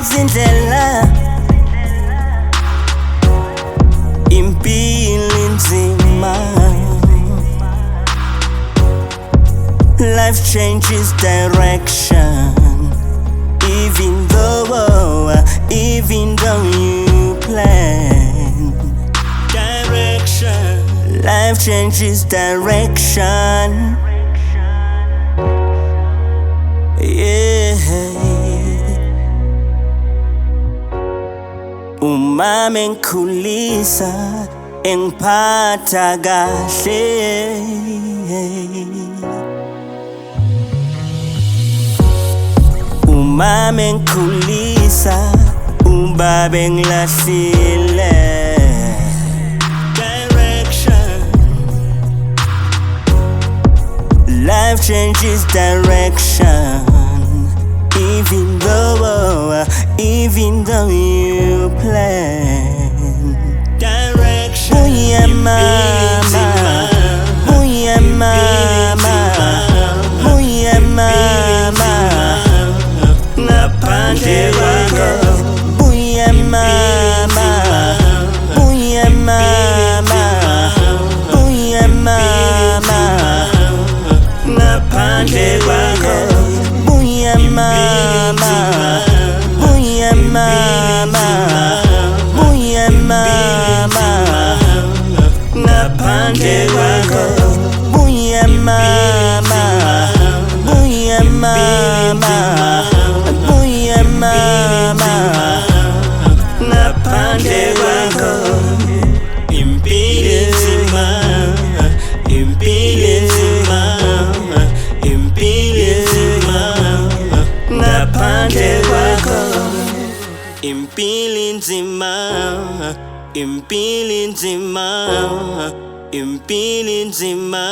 zindlela impilo nzima. Life changes direction, even though you plan. Direction. Life changes direction. Yeah. Uma mengikhulisa engiphatha kahle, uma mengikhulisa ubaba engilahlile. Direction. Life changes direction, even though you plan. Direction. Buya Mama, Buya Mama, Buya Mama, ngaphandle kwakho. Buya Mama, Buya Mama, Buya Mama, ngaphandle kwakho. Buya Mama, Buya Mama, Buya Mama, ngaphandle kwakho. Buya Mama, Buya Mama, Buya Mama, ngaphandle kwakho. Impilo nzima, impilo nzima, impilo nzima, ngaphandle kwakho. Impilo nzima, impilo nzima, impilo nzima.